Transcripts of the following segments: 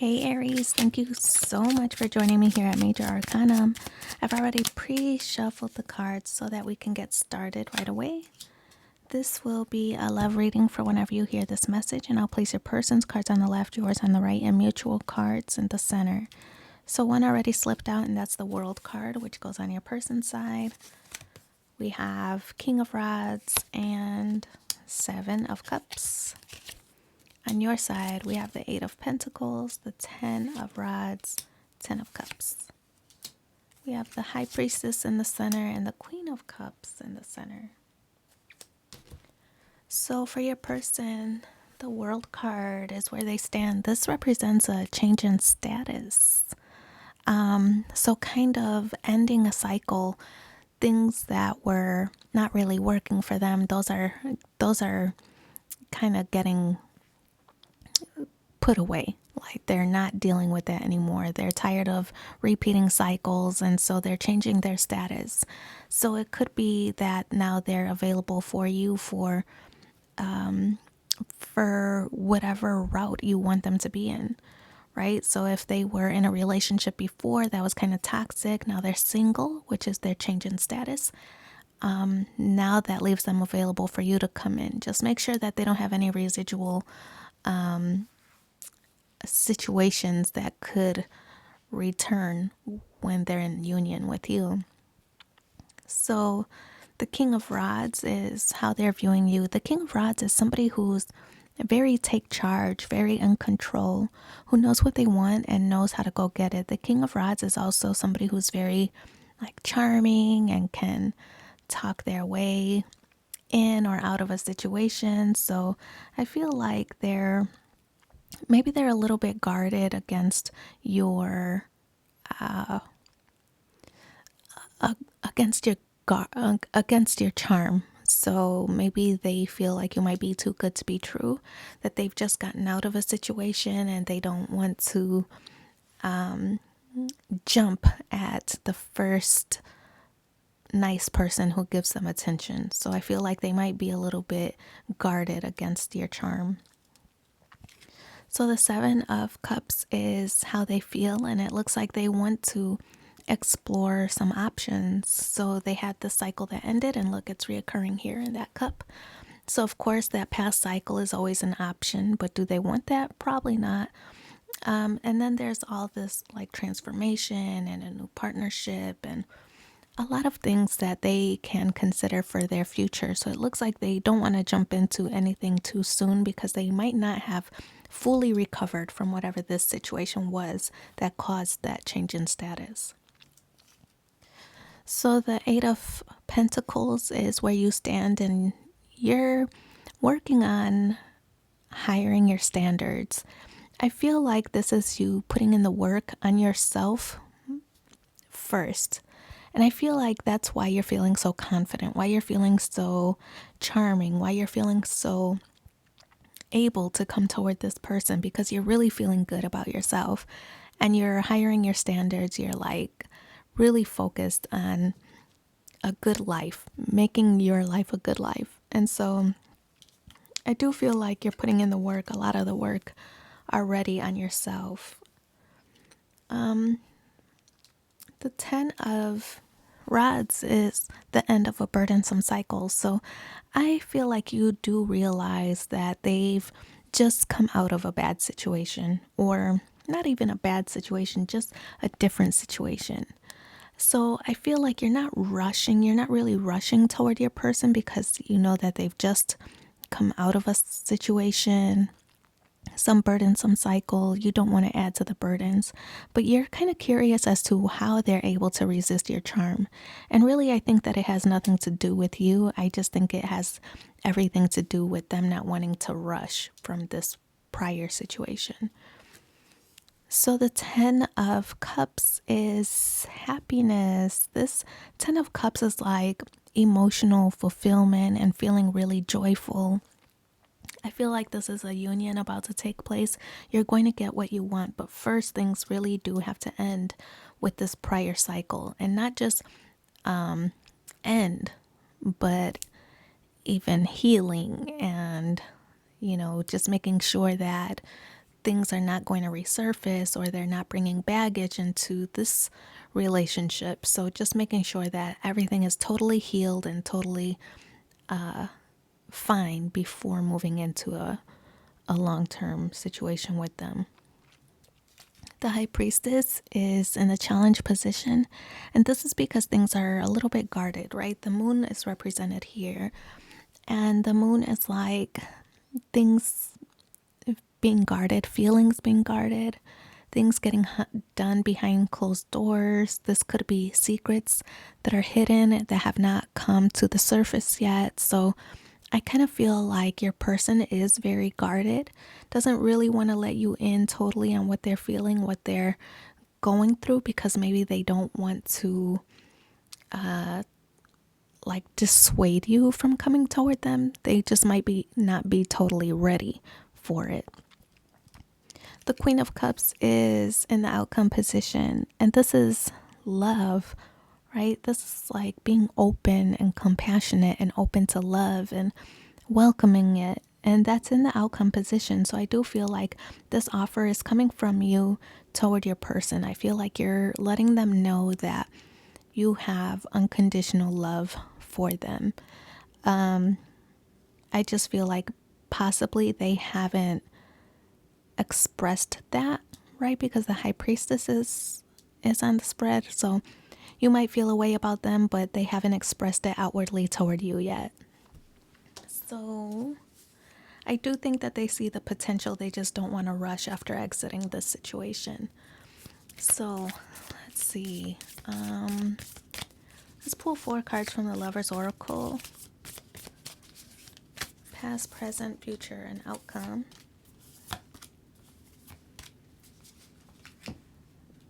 Hey Aries, thank you so much for joining me here at Major Arcanum. I've already pre-shuffled the cards so that we can get started right away. This will be a love reading for whenever you hear this message, and I'll place your person's cards on the left, yours on the right, and mutual cards in the center. So one already slipped out, and that's the World card, which goes on your person's side. We have King of Rods and Seven of Cups. On your side, we have the Eight of Pentacles, the Ten of Rods, Ten of Cups. We have the High Priestess in the center and the Queen of Cups in the center. So for your person, the World card is where they stand. This represents a change in status. So kind of ending a cycle, things that were not really working for them, those are kind of getting put away. Like they're not dealing with that anymore. They're tired of repeating cycles, and so they're changing their status. So it could be that now they're available for you for whatever route you want them to be in, right? So if they were in a relationship before that was kind of toxic, now they're single, which is their change in status. Now that leaves them available for you to come in. Just make sure that they don't have any residual situations that could return when they're in union with you. So the King of Rods is how they're viewing you. The King of Rods is somebody who's very take charge, very in control, who knows what they want and knows how to go get it. The King of Rods is also somebody who's very like charming and can talk their way in or out of a situation. So I feel like maybe they're a little bit guarded against your against your charm. So maybe they feel like you might be too good to be true, that they've just gotten out of a situation and they don't want to jump at the first nice person who gives them attention. So I feel like they might be a little bit guarded against your charm. So the Seven of Cups is how they feel, and it looks like they want to explore some options. So they had the cycle that ended, and look, it's reoccurring here in that cup. So of course that past cycle is always an option, but do they want that? Probably not. And then there's all this like transformation and a new partnership and a lot of things that they can consider for their future. So it looks like they don't want to jump into anything too soon because they might not have fully recovered from whatever this situation was that caused that change in status. So the Eight of Pentacles is where you stand, and you're working on hiring your standards. I feel like this is you putting in the work on yourself first. And I feel like that's why you're feeling so confident, why you're feeling so charming, why you're feeling so able to come toward this person, because you're really feeling good about yourself and you're hiring your standards. You're like really focused on a good life, making your life a good life. And so I do feel like you're putting in the work, a lot of the work already on yourself. The Ten of Rods is the end of a burdensome cycle. So I feel like you do realize that they've just come out of a bad situation, or not even a bad situation, just a different situation. So I feel like you're not really rushing toward your person because you know that they've just come out of a situation, some burdensome cycle. You don't want to add to the burdens, but you're kind of curious as to how they're able to resist your charm. And really, I think that it has nothing to do with you. I just think it has everything to do with them not wanting to rush from this prior situation. So the Ten of Cups is happiness. This Ten of Cups is like emotional fulfillment and feeling really joyful. I feel like this is a union about to take place. You're going to get what you want, but first things really do have to end with this prior cycle, and not just end, but even healing and, just making sure that things are not going to resurface or they're not bringing baggage into this relationship. So just making sure that everything is totally healed and totally fine before moving into a long-term situation with them. The High Priestess is in a challenge position, and this is because things are a little bit guarded, right? The moon is represented here, and the moon is like things being guarded, feelings being guarded, things getting done behind closed doors. This could be secrets that are hidden that have not come to the surface yet. So I kind of feel like your person is very guarded, doesn't really want to let you in totally on what they're feeling, what they're going through, because maybe they don't want to like dissuade you from coming toward them. They just might be not be totally ready for it. The Queen of Cups is in the outcome position, and this is love, right? This is like being open and compassionate and open to love and welcoming it. And that's in the outcome position. So I do feel like this offer is coming from you toward your person. I feel like you're letting them know that you have unconditional love for them. I just feel like possibly they haven't expressed that, right? Because the High Priestess is on the spread. So you might feel a way about them, but they haven't expressed it outwardly toward you yet. So I do think that they see the potential. They just don't want to rush after exiting this situation. So let's see. Let's pull 4 cards from the Lover's Oracle. Past, present, future, and outcome.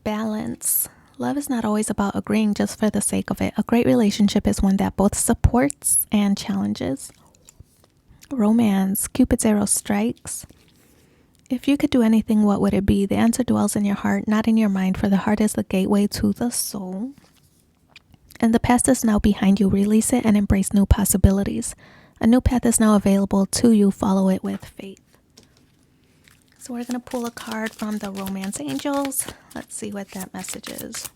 Balance. Love is not always about agreeing just for the sake of it. A great relationship is one that both supports and challenges. Romance. Cupid's arrow strikes. If you could do anything, what would it be? The answer dwells in your heart, not in your mind, for the heart is the gateway to the soul. And the past is now behind you. Release it and embrace new possibilities. A new path is now available to you. Follow it with faith. So we're going to pull a card from the Romance Angels. Let's see what that message is.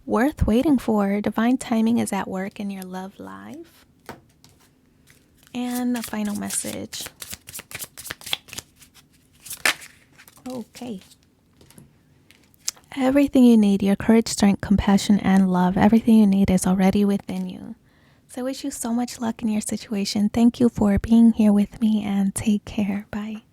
Worth waiting for. Divine timing is at work in your love life. And the final message. Okay. Everything you need, your courage, strength, compassion, and love, everything you need is already within you. So I wish you so much luck in your situation. Thank you for being here with me, and take care. Bye.